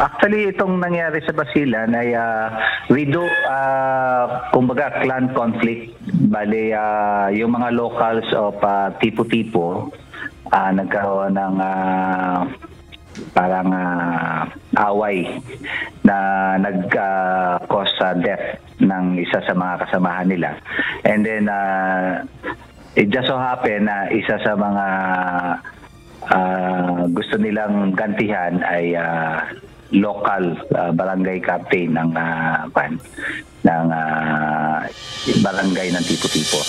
Actually, itong nangyari sa Basilan ay we do, kumbaga, clan conflict. Bali, yung mga locals of tipo-tipo nagkaroon ng parang away na nag-cause death ng isa sa mga kasamahan nila. And then, it just so happened na isa sa mga gusto nilang gantihan ay local barangay captain ng barangay ng tipo-tipo.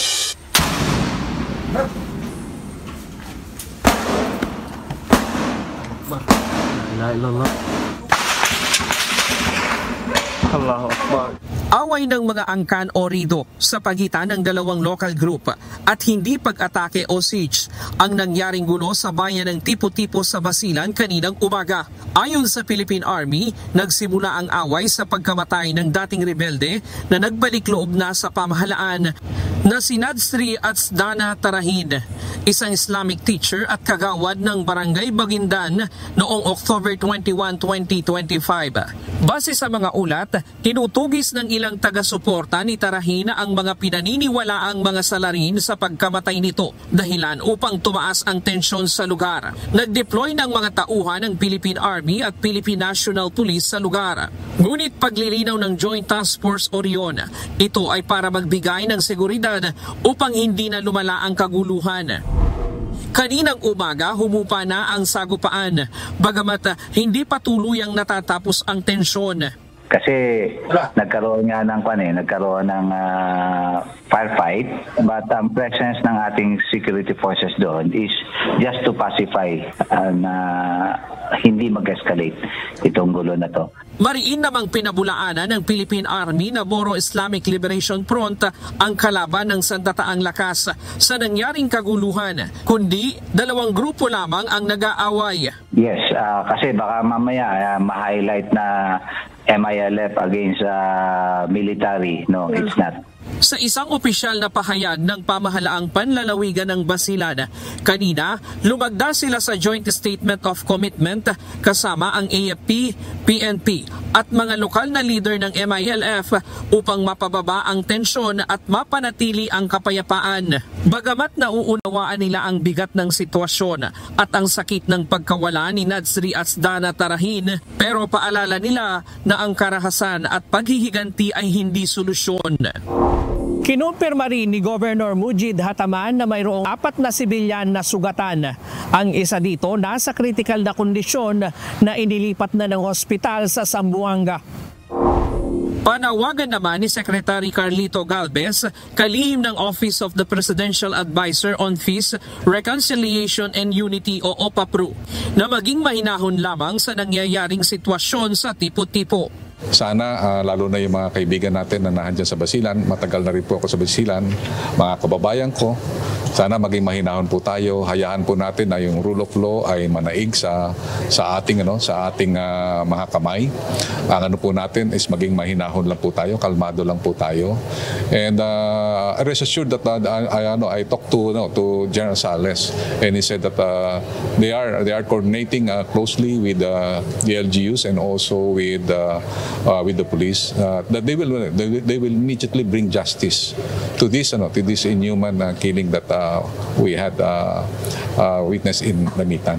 Allahu Akbar. Away ng mga angkan o rido sa pagitan ng dalawang local group at hindi pag-atake o siege ang nangyaring gulo sa bayan ng Tipo-Tipo sa Basilan kaninang umaga. Ayon sa Philippine Army, nagsimula ang away sa pagkamatay ng dating rebelde na nagbalik loob na sa pamahalaan na si Nadsri Atsdana Tarahin, isang Islamic teacher at kagawad ng Barangay Baguindan noong October 21, 2025. Base sa mga ulat, tinutugis ng ilang taga-suporta ni Tarahin ang mga pinaniniwalaang mga salarin sa pagkamatay nito, dahilan upang tumaas ang tensyon sa lugar. Nag-deploy ng mga tauhan ng Philippine Army at Philippine National Police sa lugar. Ngunit paglilinaw ng Joint Task Force Orion, ito ay para magbigay ng seguridad upang hindi na lumala ang kaguluhan. Kaninang umaga, humupa na ang sagupaan, bagamat hindi pa tuluyang natatapos ang tensyon. Kasi nagkaroon nga ng firefight, but ang presence ng ating security forces doon is just to pacify na hindi mag-escalate itong gulo na to. Mariin namang pinabulaanan ng Philippine Army na Moro Islamic Liberation Front ang kalaban ng sandataang lakas sa nangyaring kaguluhan, kundi dalawang grupo lamang ang nag-aaway. Yes, kasi baka mamaya ma-highlight na MILF against military. No, it's not. Sa isang opisyal na pahayag ng pamahalaang panlalawigan ng Basilan, kanina lumagda sila sa Joint Statement of Commitment kasama ang AFP, PNP at mga lokal na leader ng MILF upang mapababa ang tensyon at mapanatili ang kapayapaan. Bagamat nauunawaan nila ang bigat ng sitwasyon at ang sakit ng pagkawala ni Nadsri Atsdana Tarahin, pero paalala nila na ang karahasan at paghihiganti ay hindi solusyon. Kinumpirma rin ni Governor Mujib Hataman na mayroong 4 na sibilyan na sugatan. Ang isa dito nasa critical na kondisyon na inilipat na ng ospital sa Zamboanga. Panawagan naman ni Secretary Carlito Galvez, kalihim ng Office of the Presidential Advisor on Peace, Reconciliation and Unity o OPAPRO, na maging mahinahon lamang sa nangyayaring sitwasyon sa Tipo-Tipo. Sana lalo na yung mga kaibigan natin na nandiyan sa Basilan, matagal na rin po ako sa Basilan, mga kababayan ko, sana maging mahinahon po tayo, hayaan po natin na yung rule of law ay manaig sa ating mga kamay. Ang ano po natin is maging mahinahon lang po tayo, kalmado lang po tayo. And rest assured that I talked to General Sales, and he said that they are coordinating closely with the LGUs and also with the police, that they will immediately bring justice to this inhuman killing that we had witnessed in Langitan.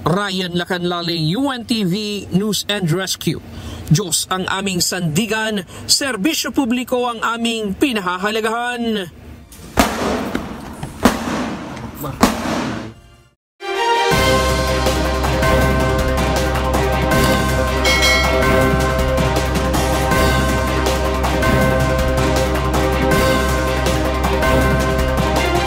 Ryan Lacanlale, UNTV News and Rescue. Diyos ang aming sandigan, serbisyo publiko ang aming pinahahalagahan.